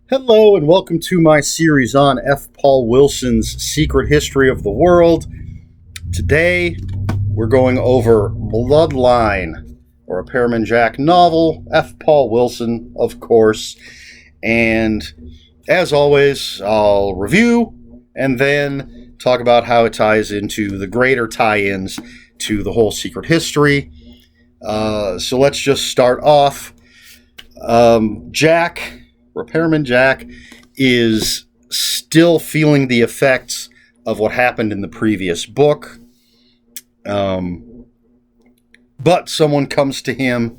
Hello, and welcome to my series on F. Paul Wilson's Secret History of the World. Today, we're going over Bloodline, or Repairman Jack novel, F. Paul Wilson, of course. And as always, I'll review and then talk about how it ties into the greater tie-ins to the whole secret history. So let's just start off. Repairman Jack is still feeling the effects of what happened in the previous book. But someone comes to him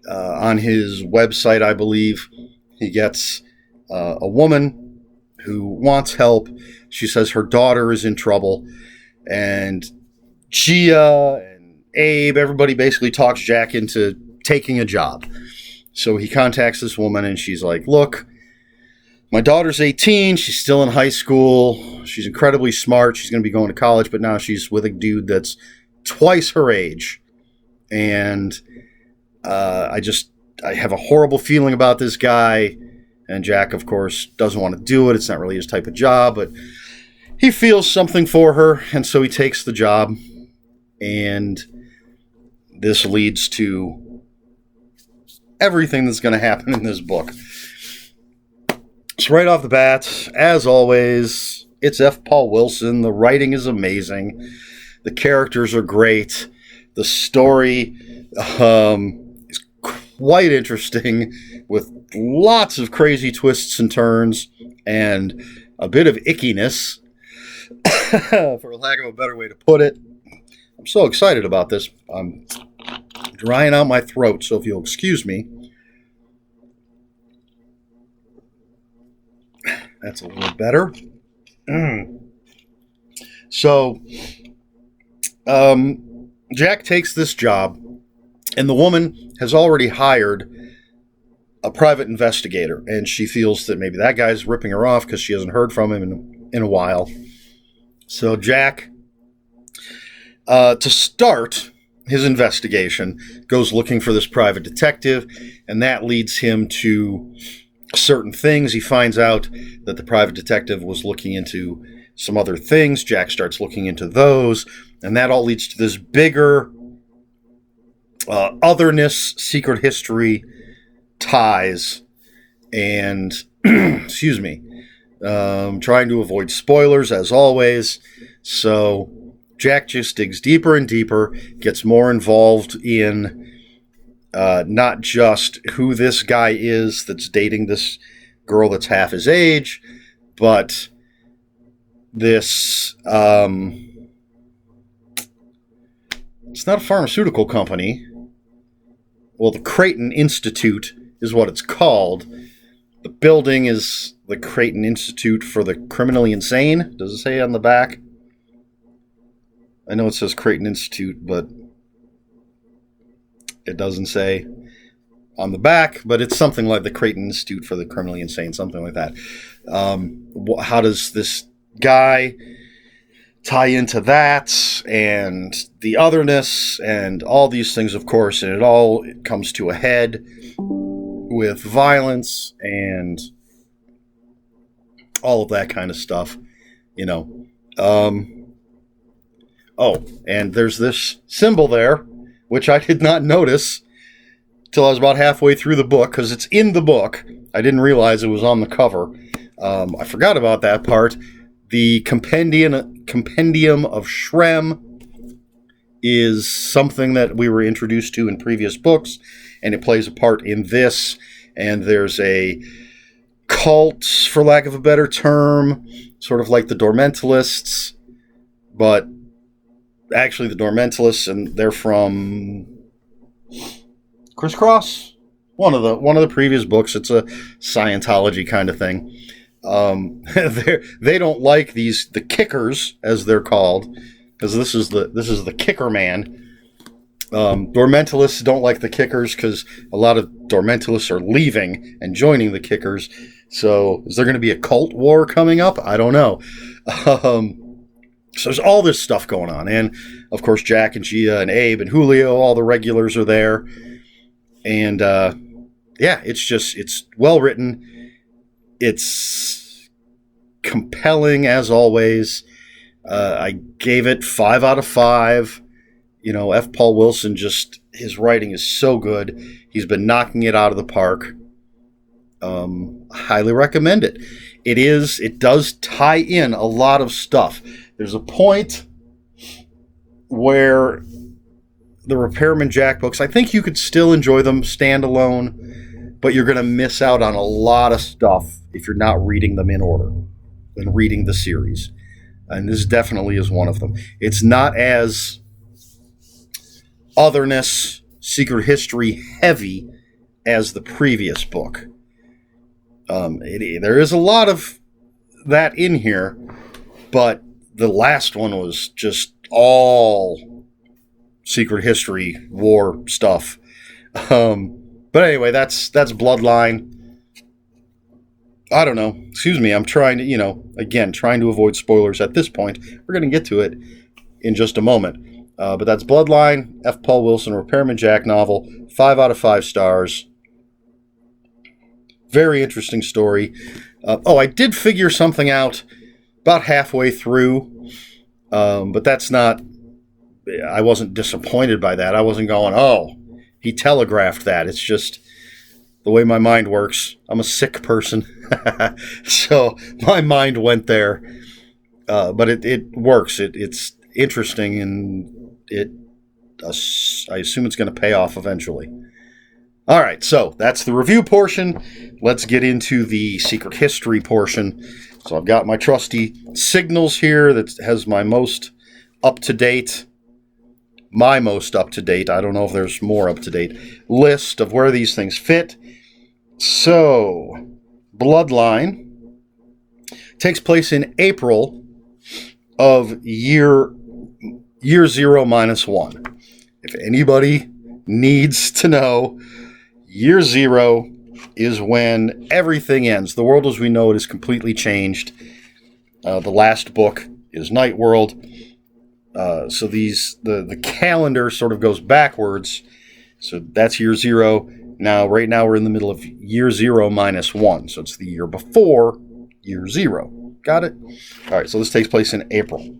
on his website, I believe. He gets a woman who wants help. She says her daughter is in trouble. And Gia and Abe, everybody basically talks Jack into taking a job. So he contacts this woman, and she's like, look, my daughter's 18. She's still in high school. She's incredibly smart. She's going to be going to college, but now she's with a dude that's twice her age. And I have a horrible feeling about this guy. And Jack, of course, doesn't want to do it. It's not really his type of job, but he feels something for her, and so he takes the job. And this leads to everything that's going to happen in this book. So right off the bat, as always, it's F. Paul Wilson. The writing is amazing. The characters are great. The story is quite interesting, with lots of crazy twists and turns and a bit of ickiness, for lack of a better way to put it. I'm so excited about this. I'm drying out my throat, so if you'll excuse me. That's a little better. So, Jack takes this job, and the woman has already hired a private investigator, and she feels that maybe that guy's ripping her off because she hasn't heard from him in a while. So Jack, to start his investigation, goes looking for this private detective, and that leads him to certain things. He finds out that the private detective was looking into some other things. Jack starts looking into those, and that all leads to this bigger otherness, secret history ties, and excuse me, trying to avoid spoilers as always. So Jack just digs deeper and deeper, gets more involved in not just who this guy is that's dating this girl that's half his age, but this, it's not a pharmaceutical company. Well, the Creighton Institute is what it's called. The building is the Creighton Institute for the Criminally Insane. Does it say on the back? I know it says Creighton Institute, but it doesn't say on the back, but it's something like the Creighton Institute for the Criminally Insane, something like that. How does this guy tie into that and the otherness and all these things, of course, and it comes to a head with violence and all of that kind of stuff, you know. Oh, and there's this symbol there, which I did not notice till I was about halfway through the book, because it's in the book. I didn't realize it was on the cover. I forgot about that part. The Compendium of Shrem is something that we were introduced to in previous books, and it plays a part in this. And there's a cult, for lack of a better term, sort of like the Dormentalists, but actually the Dormentalists, and they're from Crisscross, one of the previous books. It's a Scientology kind of thing. They don't like the kickers, as they're called, because this is the kicker man. Dormentalists don't like the kickers because a lot of Dormentalists are leaving and joining the kickers. So is there going to be a cult war coming up? I don't know. So there's all this stuff going on. And, of course, Jack and Gia and Abe and Julio, all the regulars are there. And, yeah, it's well written. It's compelling as always. I gave it 5 out of 5. F. Paul Wilson, his writing is so good. He's been knocking it out of the park. Highly recommend it. It does tie in a lot of stuff. There's a point where the Repairman Jack books, I think you could still enjoy them standalone, but you're going to miss out on a lot of stuff if you're not reading them in order and reading the series. And this definitely is one of them. It's not as otherness, secret history heavy as the previous book. There is a lot of that in here, but the last one was just all secret history, war stuff. But anyway, that's Bloodline. I don't know. Excuse me. I'm trying to avoid spoilers at this point. We're going to get to it in just a moment. But that's Bloodline, F. Paul Wilson, Repairman Jack novel, 5 out of 5 stars. Very interesting story. I did figure something out about halfway through, but that's not... I wasn't disappointed by that. I wasn't going, oh, he telegraphed that. It's just the way my mind works. I'm a sick person. So my mind went there. But it works. It's interesting, and I assume it's going to pay off eventually. All right, so that's the review portion. Let's get into the secret history portion. So I've got my trusty signals here that has my most up-to-date, I don't know if there's more up-to-date, list of where these things fit. So, Bloodline takes place in April of year 0 minus 1. If anybody needs to know, year 0 is when everything ends. The world as we know it is completely changed. The last book is Night World. So the calendar sort of goes backwards. So that's year 0. Right now we're in the middle of year 0 minus 1. So it's the year before year 0. Got it? All right, so this takes place in April.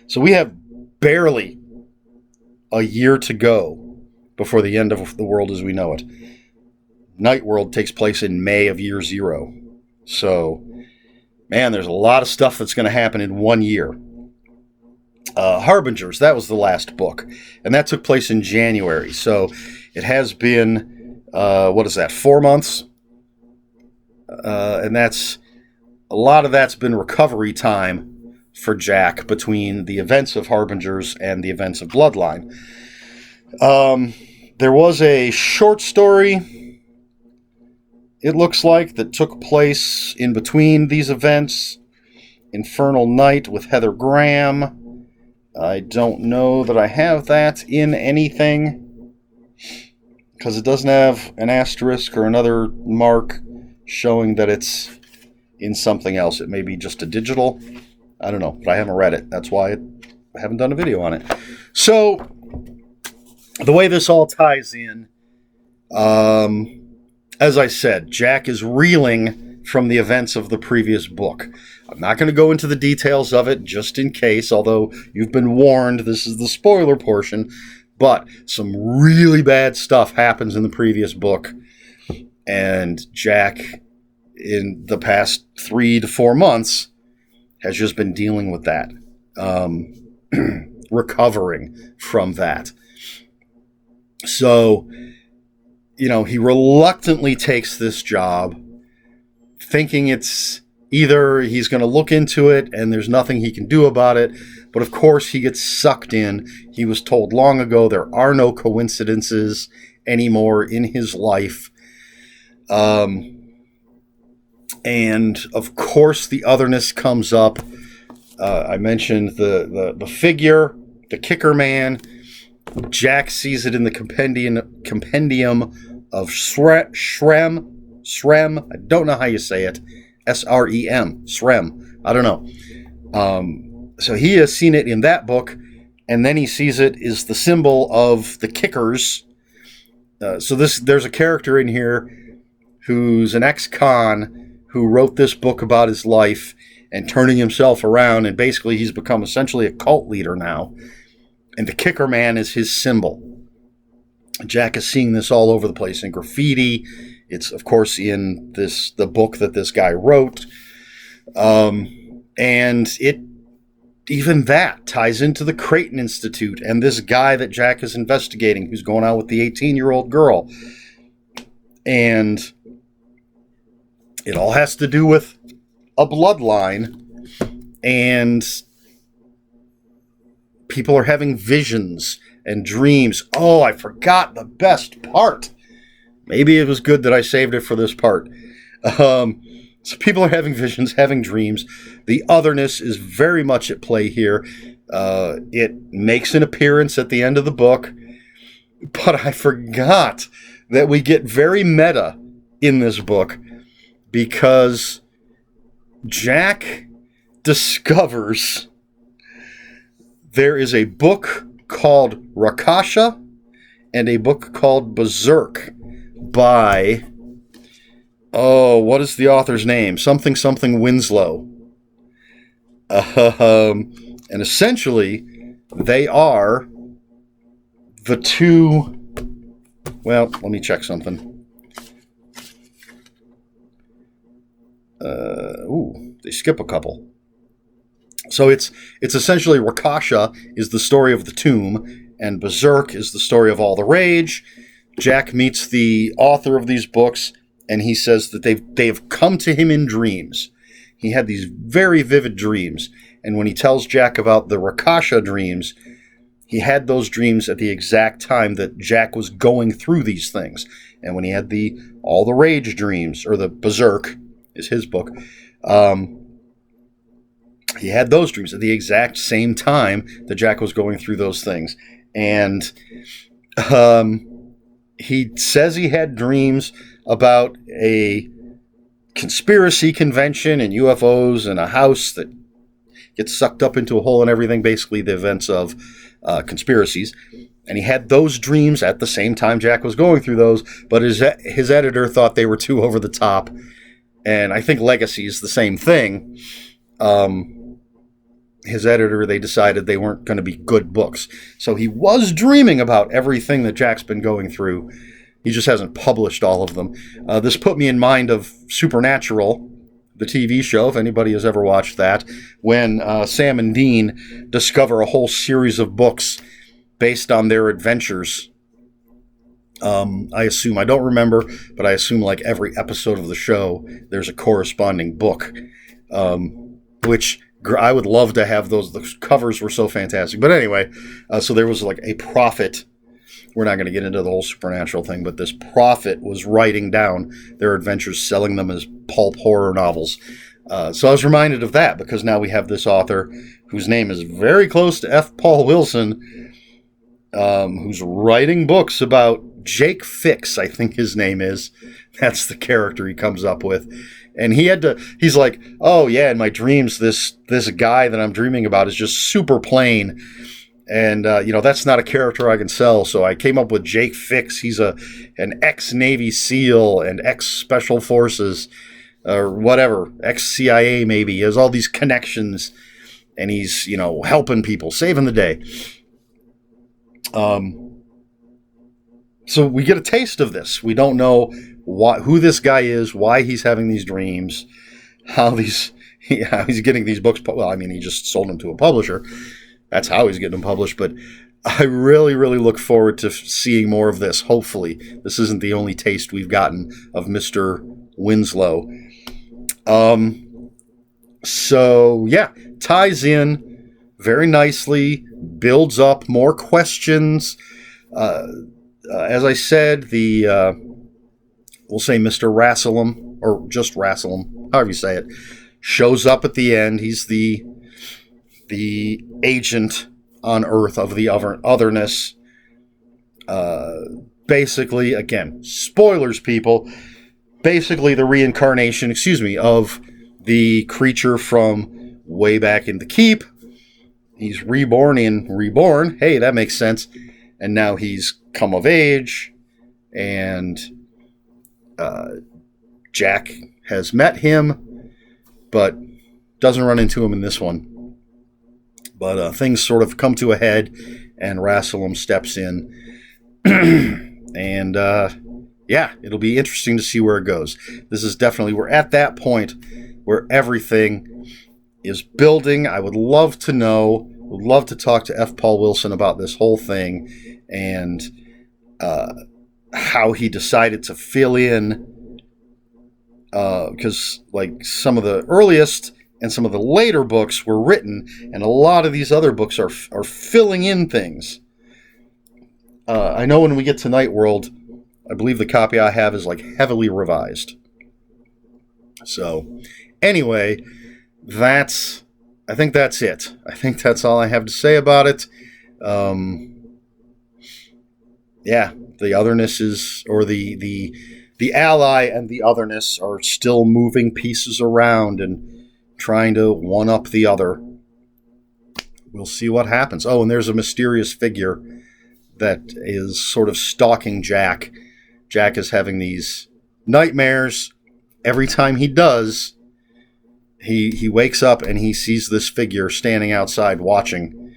So we have barely a year to go before the end of the world as we know it. Night World takes place in May of year 0. So, man, there's a lot of stuff that's going to happen in 1 year. Harbingers, that was the last book. And that took place in January. So it has been, 4 months? And a lot of that's been recovery time for Jack between the events of Harbingers and the events of Bloodline. There was a short story, it looks like, that took place in between these events. Infernal Night with Heather Graham. I don't know that I have that in anything, because it doesn't have an asterisk or another mark showing that it's in something else. It may be just a digital. I don't know, but I haven't read it. That's why I haven't done a video on it. So, the way this all ties in, as I said, Jack is reeling from the events of the previous book. I'm not going to go into the details of it just in case, although you've been warned, this is the spoiler portion, but some really bad stuff happens in the previous book, and Jack, in the past 3 to 4 months, has just been dealing with that, recovering from that. So, he reluctantly takes this job, thinking it's either he's going to look into it and there's nothing he can do about it, but of course he gets sucked in. He was told long ago there are no coincidences anymore in his life. And of course the otherness comes up. I mentioned the figure, the kicker man. Jack sees it in the compendium of Shrem. I don't know how you say it. S-R-E-M. Shrem. I don't know. So he has seen it in that book, and then he sees it is the symbol of the kickers. So there's a character in here who's an ex-con who wrote this book about his life and turning himself around, and basically he's become essentially a cult leader now. And the kicker man is his symbol. Jack is seeing this all over the place in graffiti. It's, of course, in the book that this guy wrote. And even that ties into the Creighton Institute and this guy that Jack is investigating who's going out with the 18-year-old girl. And it all has to do with a bloodline, and people are having visions and dreams. Oh, I forgot the best part. Maybe it was good that I saved it for this part. So people are having visions, having dreams. The otherness is very much at play here. It makes an appearance at the end of the book, but I forgot that we get very meta in this book because Jack discovers there is a book called Rakasha and a book called Berserk by, what is the author's name? Something Winslow. And essentially, they are the two... Well, let me check something. They skip a couple. So it's essentially Rakasha is the story of the tomb, and Berserk is the story of all the rage. Jack meets the author of these books, and he says that they've come to him in dreams. He had these very vivid dreams, and when he tells Jack about the Rakasha dreams, he had those dreams at the exact time that Jack was going through these things. And when he had all the rage dreams, or the Berserk is his book, he had those dreams at the exact same time that Jack was going through those things. And he says he had dreams about a conspiracy convention and UFOs and a house that gets sucked up into a hole and everything, basically the events of conspiracies. And he had those dreams at the same time Jack was going through those, but his editor thought they were too over the top. And I think Legacy is the same thing. His editor, they decided they weren't going to be good books. So he was dreaming about everything that Jack's been going through. He just hasn't published all of them. This put me in mind of Supernatural, the TV show, if anybody has ever watched that, when Sam and Dean discover a whole series of books based on their adventures. I assume, I don't remember, but I assume like every episode of the show, there's a corresponding book, which I would love to have those. The covers were so fantastic. But anyway, so there was like a prophet. We're not going to get into the whole Supernatural thing, but this prophet was writing down their adventures, selling them as pulp horror novels. So I was reminded of that because now we have this author whose name is very close to F. Paul Wilson, who's writing books about Jake Fix, I think his name is. That's the character he comes up with. And he's like, oh yeah, in my dreams, this guy that I'm dreaming about is just super plain. And, that's not a character I can sell. So I came up with Jake Fix. He's an ex-Navy SEAL and ex-Special Forces, or whatever, ex-CIA maybe. He has all these connections, and he's, helping people, saving the day. So we get a taste of this. We don't know who this guy is, why he's having these dreams, how he's getting these books. Well, I mean, he just sold them to a publisher. That's how he's getting them published. But I really, really look forward to seeing more of this. Hopefully, this isn't the only taste we've gotten of Mr. Winslow. So yeah, ties in very nicely, builds up more questions. As I said, we'll say Mr. Rassilum, or just Rassilum, however you say it, shows up at the end. He's the agent on Earth of the otherness. Basically, again, spoilers, people. Basically, the reincarnation, of the creature from way back in the Keep. He's reborn. Hey, that makes sense. And now he's come of age, and Jack has met him, but doesn't run into him in this one. But things sort of come to a head, and Rassilon steps in. And, yeah, it'll be interesting to see where it goes. This is definitely, we're at that point where everything is building. I would love to know, would love to talk to F. Paul Wilson about this whole thing, and how he decided to fill in, because like some of the earliest and some of the later books were written, and a lot of these other books are filling in things. I know when we get to Night World, I believe the copy I have is like heavily revised. So anyway, I think that's it. I think that's all I have to say about it. Yeah, the otherness is, or the ally and the otherness are still moving pieces around and trying to one-up the other. We'll see what happens. Oh, and there's a mysterious figure that is sort of stalking Jack. Jack is having these nightmares. Every time he does, he wakes up and he sees this figure standing outside watching.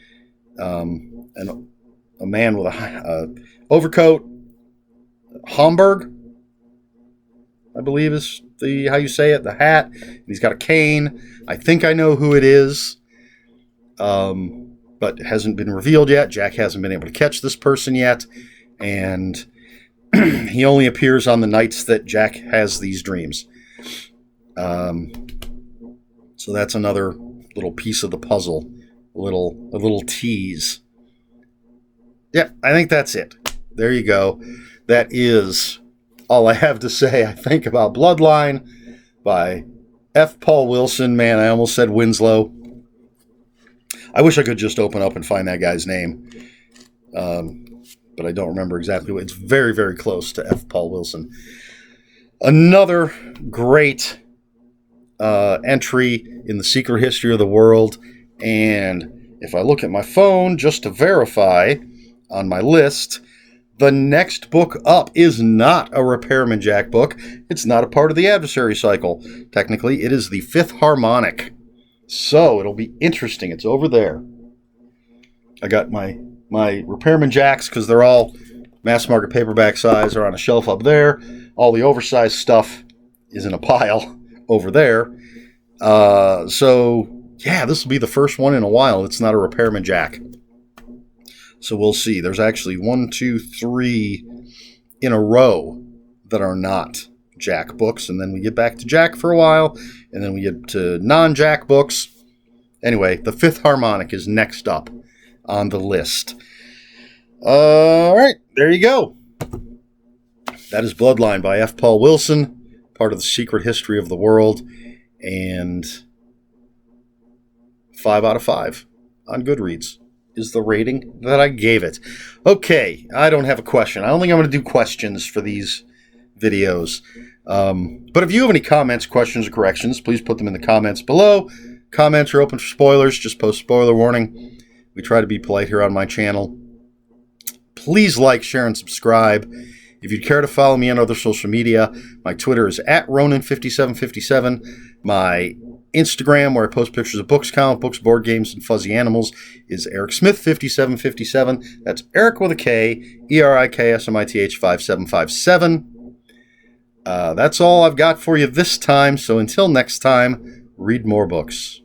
And a man with a overcoat, Homburg, I believe is how you say it, the hat. He's got a cane. I think I know who it is, but it hasn't been revealed yet. Jack hasn't been able to catch this person yet, and he only appears on the nights that Jack has these dreams. So that's another little piece of the puzzle, a little tease. Yeah, I think that's it. There you go. That is all I have to say, I think, about Bloodline by F. Paul Wilson. Man, I almost said Winslow. I wish I could just open up and find that guy's name. But I don't remember exactly what. It's very, very close to F. Paul Wilson. Another great entry in the secret history of the world. And if I look at my phone just to verify on my list, the next book up is not a Repairman Jack book. It's not a part of the adversary cycle. Technically, it is the Fifth Harmonic. So it'll be interesting. It's over there. I got my Repairman Jacks, because they're all mass market paperback size, are on a shelf up there. All the oversized stuff is in a pile over there. So, yeah, this will be the first one in a while. It's not a Repairman Jack. So we'll see. There's actually 1, 2, 3 in a row that are not Jack books. And then we get back to Jack for a while. And then we get to non-Jack books. Anyway, the Fifth Harmonic is next up on the list. All right, there you go. That is Bloodline by F. Paul Wilson, part of the secret history of the world. And 5 out of 5 on Goodreads is the rating that I gave it. Okay, I don't have a question. I don't think I'm going to do questions for these videos. But if you have any comments, questions, or corrections, please put them in the comments below. Comments are open for spoilers. Just post spoiler warning. We try to be polite here on my channel. Please like, share, and subscribe. If you'd care to follow me on other social media, my Twitter is @Ronin5757. My Instagram, where I post pictures of books, comic books, board games, and fuzzy animals, is EricSmith5757. That's Eric with a K, ERIKSMITH 5757. That's all I've got for you this time, so until next time, read more books.